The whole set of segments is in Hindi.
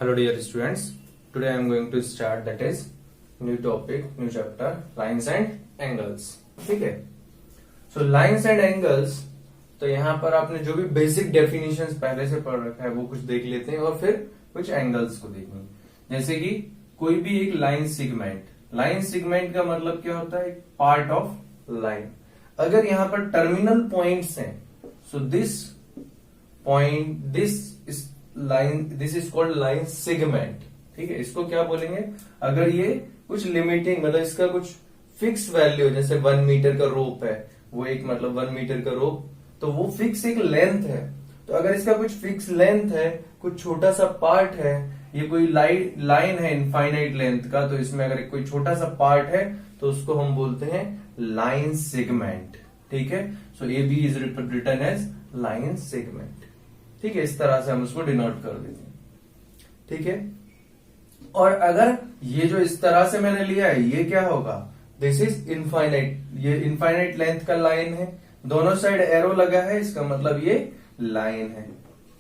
Hello dear students, today I am going to start that is new topic, new chapter lines and angles. ठीक है. So lines and angles, तो यहाँ पर आपने जो भी बेसिक डेफिनेशंस पहले से पढ़ रखा है वो कुछ देख लेते हैं और फिर कुछ एंगल्स को देखेंगे. जैसे कि कोई भी एक लाइन सेगमेंट का मतलब क्या होता है? एक पार्ट ऑफ लाइन. अगर यहाँ पर टर्मिनल पॉइंट्स हैं, so this is called line segment. ठीक है, इसको क्या बोलेंगे? अगर ये कुछ लिमिटिंग मतलब इसका कुछ फिक्स वैल्यू, जैसे 1 मीटर का रोप है, वो एक मतलब 1 मीटर का रोप, तो वो फिक्स एक लेंथ है. तो अगर इसका कुछ फिक्स लेंथ है, कुछ छोटा सा पार्ट है, ये कोई लाइन है इनफाइनाइट लेंथ का, तो इसमें अगर कोई छोटा सा पार्ट है तो उसको हम बोलते हैं लाइन सेगमेंट. ठीक है, so A B is written as line segment. ठीक है, इस तरह से हम उसको डिनोट कर देते हैं. ठीक है, और अगर ये जो इस तरह से मैंने लिया है, ये क्या होगा? This is infinite. ये इनफाइनाइट लेंथ का लाइन है, दोनों साइड एरो लगा है, इसका मतलब ये लाइन है.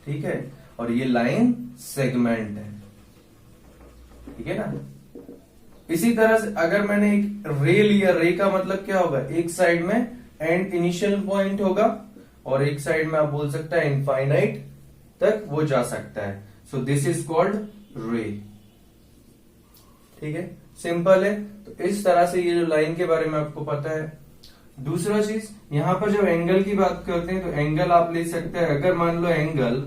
ठीक है, और ये लाइन सेगमेंट है. ठीक है ना. इसी तरह से अगर मैंने एक रे लिया, रे का मतलब क्या होगा? एक साइड में एंड इनिशियल पॉइंट होगा और एक साइड में आप बोल सकते हैं इनफाइनाइट तक वो जा सकता है. सो दिस इज कॉल्ड रे. ठीक है, सिंपल है. तो इस तरह से ये जो लाइन के बारे में आपको पता है. दूसरा चीज, यहां पर जब एंगल की बात करते हैं तो एंगल आप ले सकते हैं. अगर मान लो एंगल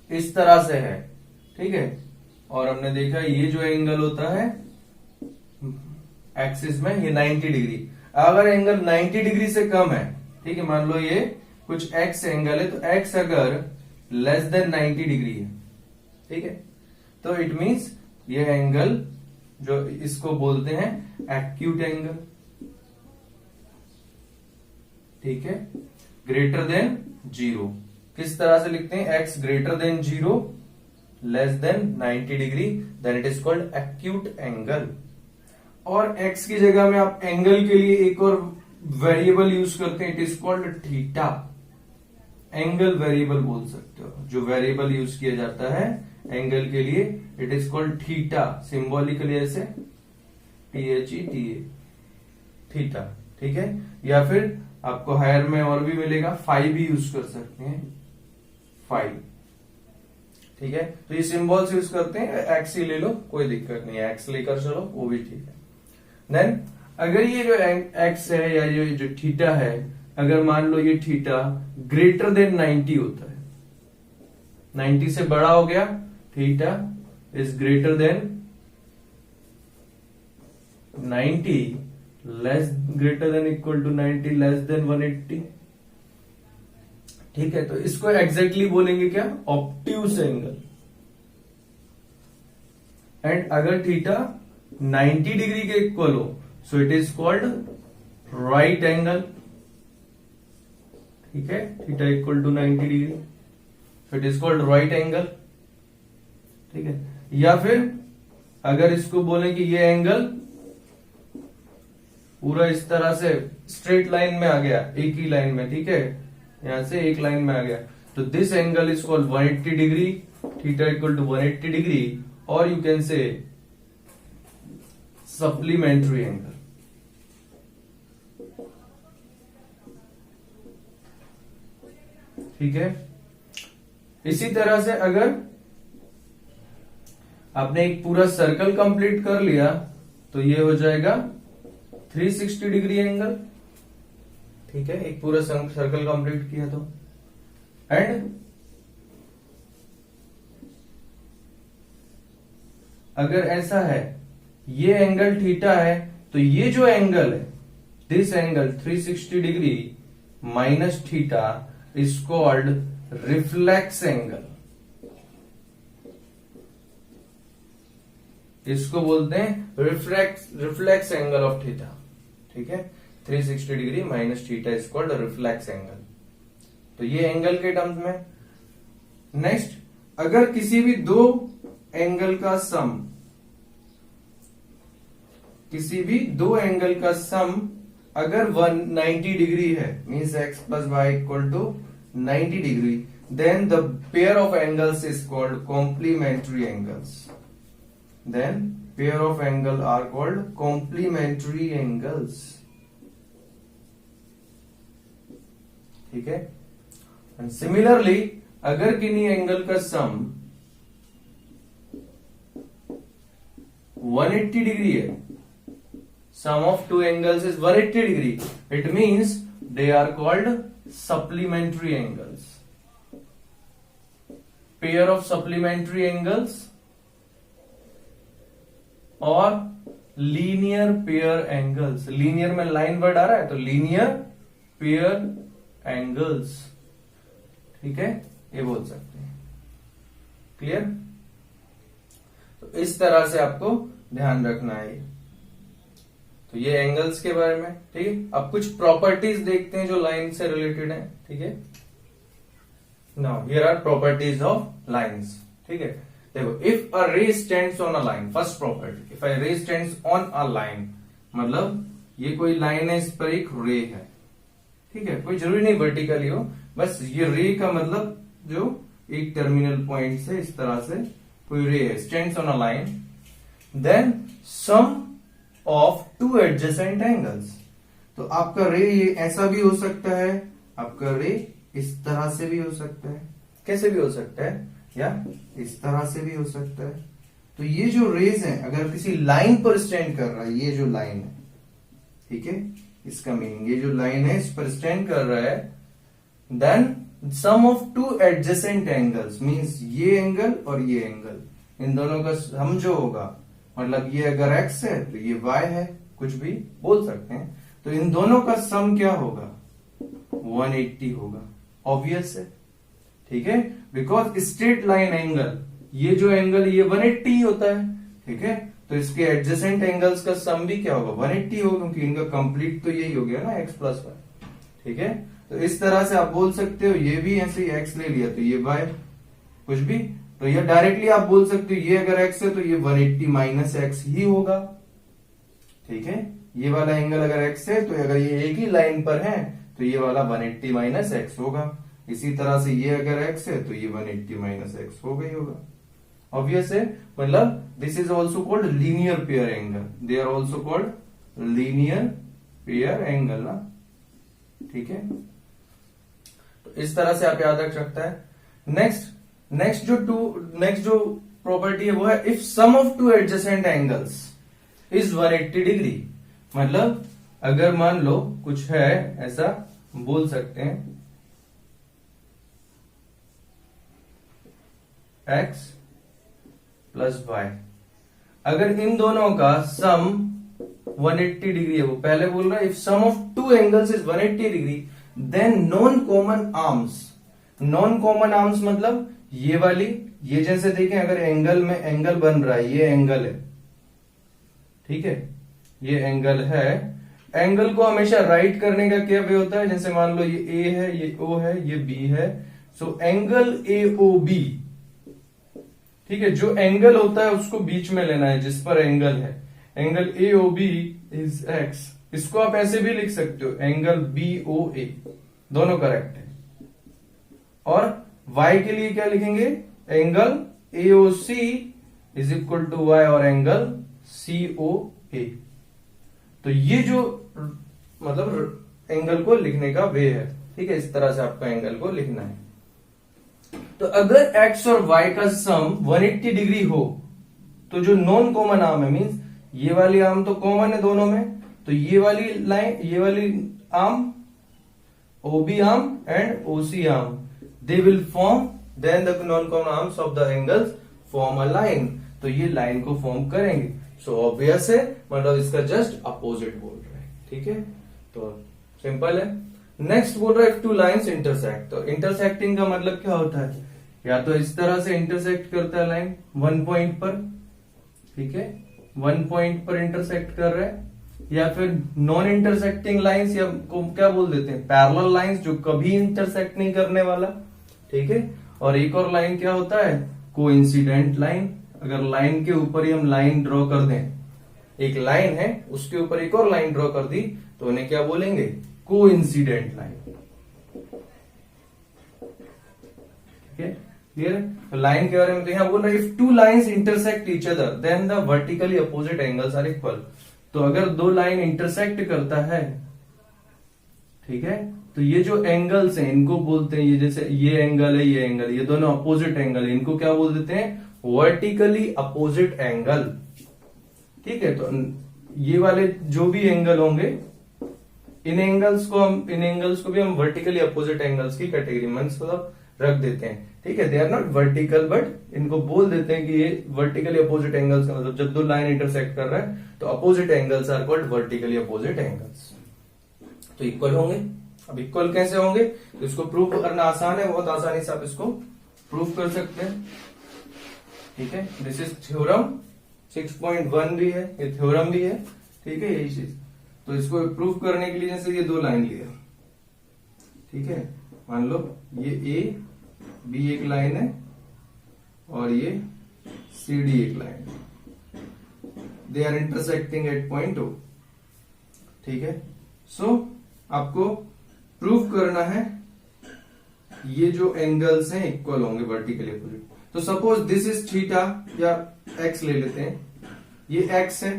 इस तरह से है, ठीक है, और हमने देखा ये जो एंगल होता है एक्सिस में, ये 90 डिग्री. अगर एंगल 90 डिग्री से कम है, ठीक है, मान लो ये कुछ एक्स एंगल है, तो एक्स अगर लेस देन 90 डिग्री है, ठीक है, तो इट मींस ये एंगल जो इसको बोलते हैं एक्यूट एंगल. ठीक है, ग्रेटर देन 0. किस तरह से लिखते हैं? X greater than 0 less than 90 degree, then it is called acute angle. और एक्स की जगह में आप एंगल के लिए एक और वेरिएबल यूज करते हैं, it is called theta. Angle variable बोल सकते हो. जो वेरिएबल यूज किया जाता है एंगल के लिए, it is called theta. Symbolically ऐसे THETA, थीटा. ठीक है, या फिर आपको हायर में और भी मिलेगा, फाई भी यूज कर सकते हैं, फाई. ठीक है, तो ये सिंबल्स यूज करते हैं. एक्स ही ले लो, कोई दिक्कत नहीं है, एक्स लेकर चलो, वो भी ठीक है. देन अगर ये जो एक्स है या ये जो थीटा है, अगर मान लो ये थीटा ग्रेटर देन 90 होता है, 90 से बड़ा हो गया, theta is greater than 90, less greater than equal to 90, less than 180. ठीक है, तो इसको एग्जैक्टली बोलेंगे क्या? Obtuse angle. एंड अगर थीटा 90 डिग्री के इक्वल हो, so it is called right angle. ठीक है, theta equal to 90 degree, so it is called right angle. ठीक है, या फिर अगर इसको बोले कि ये एंगल पूरा इस तरह से स्ट्रेट लाइन में आ गया, एक ही लाइन में, ठीक है, यहां से एक लाइन में आ गया, तो this angle is called 180 degree, theta equal to 180 degree, और you can say supplementary angle. ठीक है, इसी तरह से अगर आपने एक पूरा सर्कल कंप्लीट कर लिया, तो ये हो जाएगा 360 डिग्री एंगल. ठीक है, एक पूरा सर्कल कंप्लीट किया तो. एंड अगर ऐसा है, ये एंगल थीटा है, तो ये जो एंगल है, this angle 360 degree minus theta is called reflex angle. इसको बोलते हैं रिफ्लेक्स एंगल ऑफ थीटा. ठीक है, 360 degree minus theta is called reflex angle. तो ये एंगल के टर्म्स में. नेक्स्ट, अगर किसी भी दो एंगल का सम, अगर 190 डिग्री है, means X plus Y equal to 90 degree, then the pair of angles is called complementary angles. Then pair of angle are called complementary angles. ठीक है. And similarly, अगर किन्हीं एंगल का सम 180 डिग्री है, sum of two angles is 180 degree, it means they are called supplementary angles. Pair of supplementary angles और लीनियर पेयर एंगल्स. लीनियर में लाइन वर्ड आ रहा है तो लीनियर पेयर एंगल्स. ठीक है, ये बोल सकते हैं. क्लियर? तो इस तरह से आपको ध्यान रखना है. तो ये एंगल्स के बारे में. ठीक है, अब कुछ प्रॉपर्टीज देखते हैं जो लाइन से रिलेटेड है. ठीक है, now here are properties of lines. ठीक है, देखो, if a ray stands on a line, first property, if a ray stands on a line, मतलब ये कोई लाइन है, इस पर एक रे है. ठीक है, कोई जरूरी नहीं वर्टिकली हो, बस ये रे का मतलब जो एक टर्मिनल पॉइंट से इस तरह से कोई रे है, stands on a line, then sum of two adjacent angles. तो आपका रे ये ऐसा भी हो सकता है, आपका रे इस तरह से भी हो सकता है, कैसे भी हो सकता है, या इस तरह से भी हो सकता है. तो ये जो रेज हैं, अगर किसी लाइन पर स्टैंड कर रहा है, ये जो लाइन है, ठीक है, इसका मीनिंग ये जो लाइन है इस पर स्टैंड कर रहा है, then sum of two adjacent angles means ये एंगल और ये एंगल, इन दोनों का सम जो होगा, मतलब ये अगर x है तो ये y है, कुछ भी बोल सकते हैं, तो इन दोनों का सम क्या होगा, 180 होगा. ऑब्वियस है. ठीक है, बिकॉज स्ट्रेट लाइन एंगल, ये जो एंगल ये 180 ही होता है. ठीक है, तो इसके एडजेसेंट एंगल्स का सम भी क्या होगा, 180 होगा, क्योंकि इनका कंप्लीट तो यही हो गया ना, x प्लस वाई. ठीक है, तो इस तरह से आप बोल सकते हो, ये भी ऐसे ही x ले लिया तो ये y, कुछ भी, तो ये डायरेक्टली आप बोल सकते हो ये अगर x है तो ये 180 माइनस x ही होगा. ठीक है, ये वाला एंगल अगर x है तो अगर ये एक ही लाइन पर है तो ये वाला 180 माइनस x होगा. इसी तरह से ये अगर x है तो ये 180 माइनस x होगा ही होगा. ऑब्वियस है, मतलब this is also called linear pair angle, they are also called linear pair angle ना. ठीक है, तो इस तरह से आप याद रख सकता है. नेक्स्ट जो प्रॉपर्टी है वो है if sum of two adjacent angles is 180 degree. मतलब अगर मान लो कुछ है, ऐसा बोल सकते हैं, x प्लस वाई, अगर इन दोनों का सम 180 डिग्री है, वो पहले बोल रहा है if sum of two angles is 180 degree then non common arms. Non common arms मतलब ये वाली, ये जैसे देखें अगर एंगल में एंगल बन रहा है, ये एंगल है, ठीक है, ये एंगल है, एंगल को हमेशा राइट करने का क्या वे होता है, जैसे मान लो ये A है, ये O है, ये B है, सो एंगल AOB. ठीक है, जो एंगल होता है उसको बीच में लेना है जिस पर एंगल है. Angle AOB is x. इसको आप ऐसे भी लिख सकते हो, एंगल BOA, दोनों करेक्ट है. और y के लिए क्या लिखेंगे, angle AOC is equal to y और एंगल COA. तो ये जो मतलब एंगल को लिखने का वे है. ठीक है, इस तरह से आपका एंगल को लिखना है. तो अगर x और y का सम 180 डिग्री हो तो जो नॉन कॉमन आर्म है, मींस ये वाली आर्म तो कॉमन है दोनों में, तो ये वाली लाइन, ये वाली arm OB arm and OC arm, they will form, then the non common arms of the angles form a line. तो ये लाइन को फॉर्म करेंगे. सो ऑब्वियस है, मतलब इसका जस्ट अपोजिट बोल रहे हैं. ठीक है, तो सिंपल है. नेक्स्ट बोल रहा है टू लाइन्स इंटरसेक्ट. तो इंटरसेक्टिंग का मतलब क्या होता है, या तो इस तरह से इंटरसेक्ट करता है लाइन वन पॉइंट पर, ठीक है, वन पॉइंट पर इंटरसेक्ट कर रहा है, या फिर नॉन इंटरसेक्टिंग लाइंस, या को क्या बोल देते हैं, पैरेलल लाइंस, जो कभी इंटरसेक्ट नहीं करने वाला. ठीक है, और एक और लाइन क्या होता है, कोइंसिडेंट लाइन. अगर लाइन के ऊपर ही हम लाइन ड्रॉ कर दें, एक लाइन है उसके ऊपर एक और लाइन ड्रॉ कर दी, तो उन्हें क्या बोलेंगे, कोइंसिडेंट लाइन. क्लियर है? तो लाइन के बारे में तो यहाँ बोल रहा है if two lines intersect each other then the vertically opposite angles are equal. तो अगर दो लाइन इंटरसेक्ट करता है, ठीक है, तो ये जो एंगल्स हैं इनको बोलते हैं, ये जैसे ये एंगल है, ये एंगल, ये दोनों अपोजिट एंगल है, इनको क्या बोल देते हैं? Vertically opposite angle. ठीक है, तो ये वाले जो भी एंगल होंगे, इन एंगल्स को भी हम वर्टिकली अपोजिट एंगल्स की कैटेगरी में मतलब रख देते हैं। ठीक है, they are not vertical but इनको बोल देते हैं कि ये वर्टिकली अपोजिट एंगल्स का मतलब जब दो लाइन इंटरसेक्ट कर रहा है तो opposite angles are called vertically opposite angles. तो इक्वल होंगे। अब इक्वल कैसे होंगे? तो इसको प्रूव करना आसान है, बहुत आसानी से आप इसको प्रूव कर सकते हैं। ठीक है, दिस इज थ्योरम 6.1 भी है, ये थ्योरम भी है। ठीक है, यही चीज। तो इसको प्रूव करने के लिए जैसे ये दो लाइन लिया, ठीक है, मान लो ये ए बी एक लाइन है और ये सी डी एक लाइन है, they are intersecting at point O. ठीक है, सो आपको प्रूव करना है ये जो एंगल्स हैं इक्वल होंगे वर्टिकली अपोजिट। तो सपोज दिस इज थीटा या एक्स ले लेते हैं, ये एक्स है।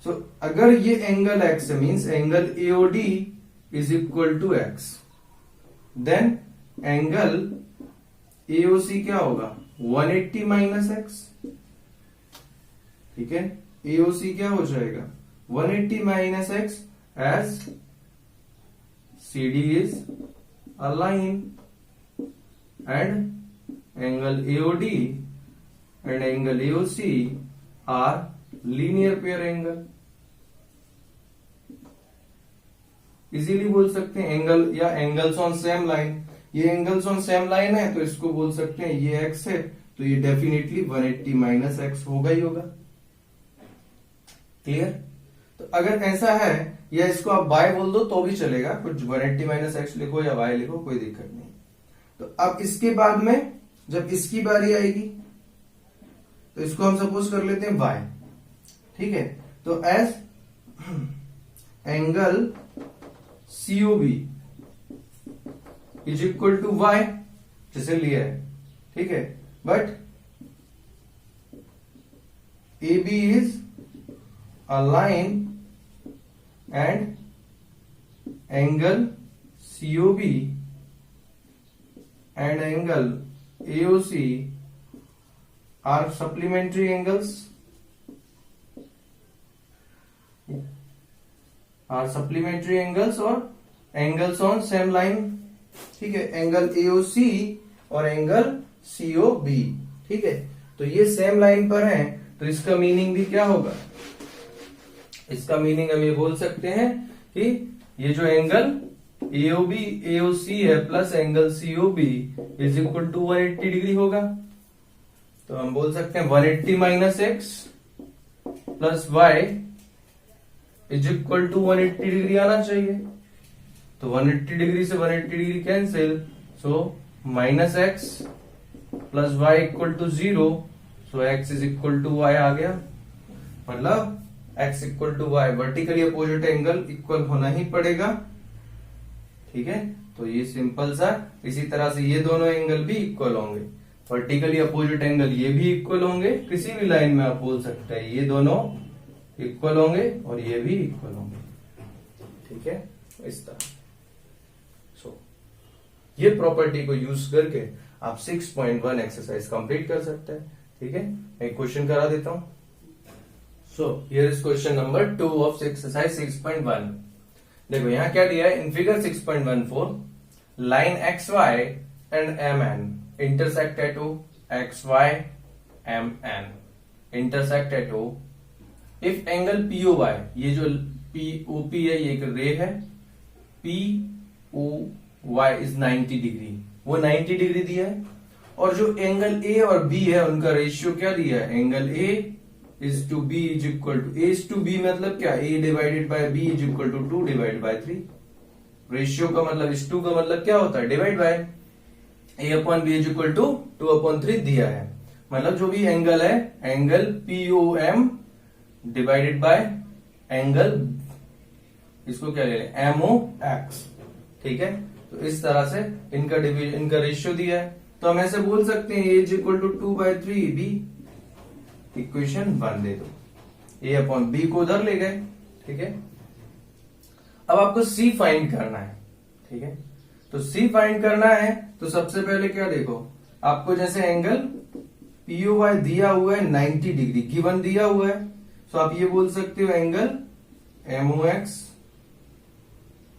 सो अगर ये एंगल एक्स है means angle AOD is equal to X, then angle AOC क्या होगा? 180 माइनस एक्स। ठीक है, एओसी क्या हो जाएगा? 180 minus X as CD is a line and angle AOD and angle AOC are linear pair angle। Easily बोल सकते हैं एंगल या एंगल्स ऑन सेम लाइन। ये एंगल्स ऑन सेम लाइन है तो इसको बोल सकते हैं ये x है तो ये डेफिनेटली 180 माइनस एक्स होगा ही होगा। क्लियर? तो अगर ऐसा है या इसको आप y बोल दो तो भी चलेगा, कुछ 180 माइनस एक्स लिखो या y लिखो, कोई दिक्कत नहीं। तो अब इसके बाद में जब इसकी बारी आएगी तो इसको हम सपोज कर लेते हैं y। ठीक है, तो as angle COB is equal to y जैसे लिया है। ठीक है, but AB is a line and angle COB and angle AOC are supplementary angles, और angles on same line। ठीक है, एंगल AOC और एंगल COB। ठीक है, तो ये सेम लाइन पर है तो इसका मीनिंग भी क्या होगा? इसका मीनिंग हम ये बोल सकते हैं कि ये जो एंगल AOB AOC है plus angle COB is equal to 180 degree होगा। तो हम बोल सकते हैं 180 minus x plus y is equal to 180 degree आना चाहिए। तो 180 डिग्री से 180 degree cancel, so minus x plus Y equal to 0, so x is equal to y आ गया। मतलब x equal to y, vertically opposite angle equal होना ही पड़ेगा। ठीक है, तो ये सिंपल सा। इसी तरह से ये दोनों एंगल भी इक्वल होंगे, वर्टिकली अपोजिट एंगल ये भी इक्वल होंगे। किसी भी लाइन में आप बोल सकते हैं ये दोनों इक्वल होंगे और ये भी इक्वल होंगे। ठीक है, इस तरह। सो ये प्रॉपर्टी को यूज करके आप 6.1 एक्सरसाइज कंप्लीट कर सकते हैं। ठीक है, मैं क्वेश्चन करा देता हूं। So here is question number 2 of exercise 6.1। देखो यहां क्या दिया है, in figure 6.14 line XY and MN intersect at O, XY MN intersect at O if angle POY, ये जो POP है ये एक रे है, POY इज 90 डिग्री, वो 90 डिग्री दिया है। और जो एंगल A और B है उनका रेशियो क्या दिया है, angle A is to B is equal to A is to B मतलब क्या, A divided by B is equal to 2 divide by 3। Ratio का मतलब इस 2 का मतलब क्या होता है, divide by A upon B is equal to 2/3 दिया है। मतलब जो भी एंगल है, angle POM divided by angle, इसको क्या ले लें, MOX। ठीक है, तो इस तरह से इनका रेशियो दिया है। तो हम ऐसे बोल सकते हैं A is equal to 2/3 B. Equation 1 दे दो, ए अपॉन बी को उधर ले गए। ठीक है, अब आपको सी फाइंड करना है। ठीक है, तो सी फाइंड करना है तो सबसे पहले क्या देखो, आपको जैसे एंगल पीओवाई दिया हुआ है 90 डिग्री गिवन दिया हुआ है, तो आप ये बोल सकते हो angle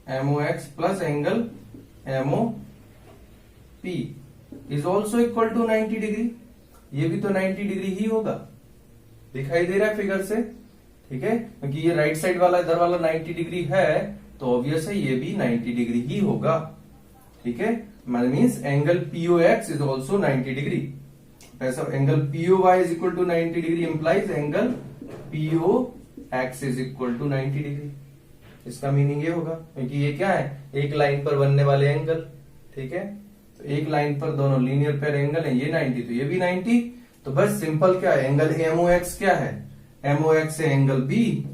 MOX plus angle MOP is also equal to 90 degree. ये भी तो 90 डिग्री ही होगा, दिखाई दे रहा है फिगर से। ठीक है, क्योंकि ये राइट साइड वाला इधर वाला 90 डिग्री है, तो ऑब्वियस है ये भी 90 डिग्री ही होगा। ठीक है, means angle POX is also 90 degree. ऐसा angle POY is equal to 90 degree implies angle POX is equal to 90 degree. इसका मीनिंग ये होगा, क्योंकि ये क्या है, एक लाइन पर बनने वाले एंगल। ठीक है, तो एक लाइन पर दोनों लीनियर पेयर एंगल है, ये 90 तो ये भी 90। तो बस सिंपल क्या है, एंगल एमओएक्स क्या है, एमओएक्स है एंगल बी,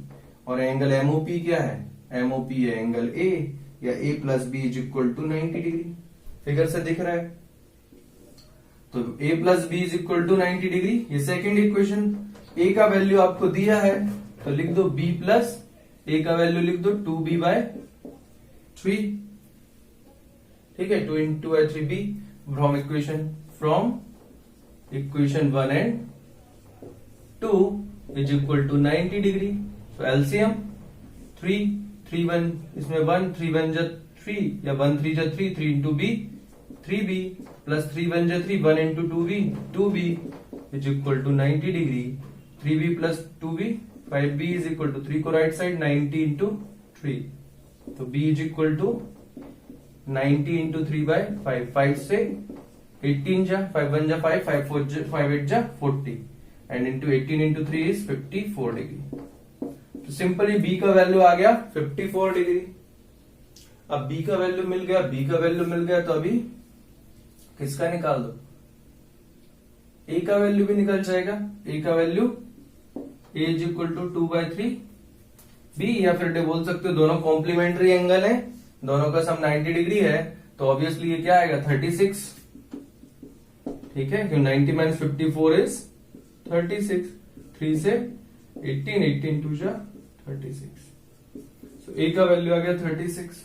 और एंगल एमओपी क्या है, एमओपी है एंगल ए, या A plus B is equal to 90 degree. Figure से दिख रहा है, तो a plus B is equal to 90 degree. ये सेकेंड इक्वेशन, a का वैल्यू आपको दिया है तो लिख दो b प्लस a का वैल्यू लिख दो 2b/3। ठीक है, 2 into 3b from equation 1 and 2 is equal to 90 degree. तो एलसीएम 3 1 इसमें 1 3 1 जा 3 या 1 3 जा 3 3 इंटू बी 3b प्लस 3 1 जा 3 1 into 2b is equal to 90 degree. 3b plus 2b 5b is equal to 3 को राइट साइड 90 इंटू 3, तो b is equal to 90 into 3/5। 5 से 18 जा 5 1 जा 5 5 4 जा 5 8 जा 40 and into 18 into 3 is 54 degree. तो सिंपली b का वैल्यू आ गया 54 डिग्री। अब b का वैल्यू मिल गया, तो अभी किसका निकाल दो, a का वैल्यू भी निकल जाएगा। a का value a is equal to 2/3 b, या फिर बोल सकते हो दोनों कॉम्प्लीमेंट्री एंगल है, दोनों का सम 90 डिग्री है, तो ऑब्वियसली ये क्या आएगा 36। ठीक है, क्यों 90 माइनस 54 इज 36। 3 से 18 2 जा 36, so a का वैल्यू आ गया 36।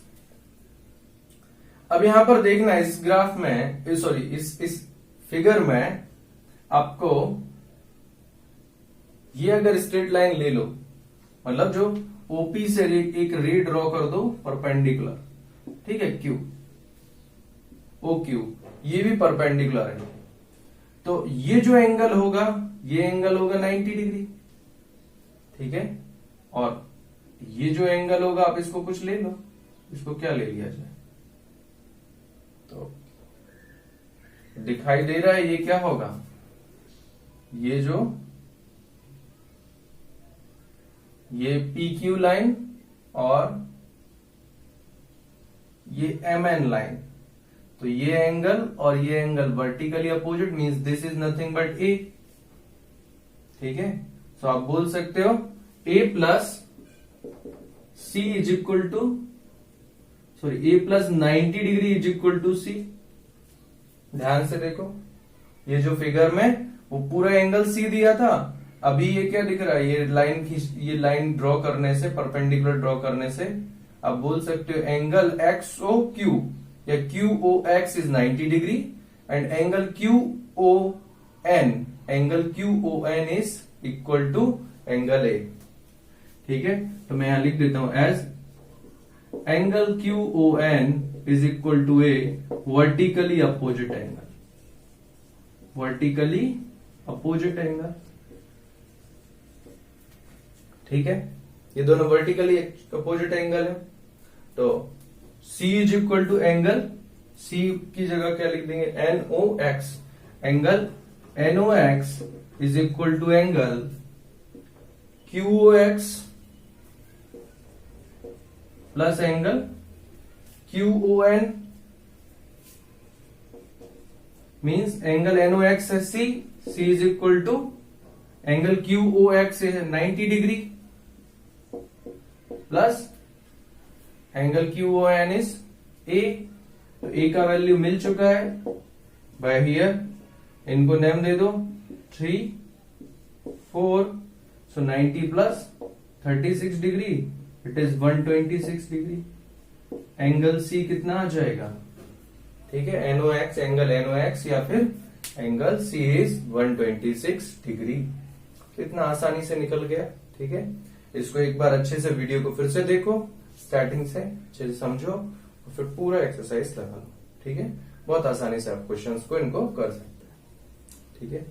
अब यहां पर देखना इस ग्राफ में, सॉरी इस फिगर में आपको ये अगर स्ट्रेट लाइन ले लो, मतलब जो ओपी से एक रे ड्रॉ कर दो परपेंडिकुलर। ठीक है, क्यू ओ क्यू ये भी परपेंडिकुलर है, तो ये जो एंगल होगा ये एंगल होगा 90 डिग्री। ठीक है, और ये जो एंगल होगा आप इसको कुछ ले लो, इसको क्या ले लिया जाए, तो दिखाई दे रहा है ये क्या होगा, ये जो ये PQ लाइन और ये MN लाइन, तो ये एंगल और ये angle vertically opposite, means this is nothing but A। ठीक है, सो आप बोल सकते हो A plus C is equal to, sorry A plus 90 degree is equal to C। ध्यान से देखो, ये जो फिगर में वो पूरा एंगल C दिया था, अभी ये क्या दिख रहा है, ये लाइन ड्रॉ करने से, परपेंडिकुलर ड्रॉ करने से आप बोल सकते हो एंगल XOQ या QOX is 90 degree and angle QON is equal to angle A। ठीक है, तो मैं यहां लिख देता हूं as angle QON is equal to A vertically opposite angle. ठीक है, ये दोनों वर्टिकली अपोजिट एंगल है, तो C is equal to angle, C की जगह क्या लिख देंगे NOX, angle NOX is equal to angle QOX plus angle QON, means angle NOX है C is equal to angle QOX है 90 degree plus angle QON is A। तो A का वैल्यू मिल चुका है, बाय हियर, इनको नेम दे दो 3, 4, so 90 plus 36 degree, it is 126 degree. Angle C कितना आ जाएगा? ठीक है, NOX, एंगल NOX या फिर एंगल सी इज 126 डिग्री। कितना आसानी से निकल गया। ठीक है, इसको एक बार अच्छे से वीडियो को फिर से देखो, स्टार्टिंग से अच्छे से समझो और फिर पूरा एक्सरसाइज लगा लो। ठीक है, बहुत आसानी से आप क्वेश्चंस को इनको कर सकते हैं। ठीक है।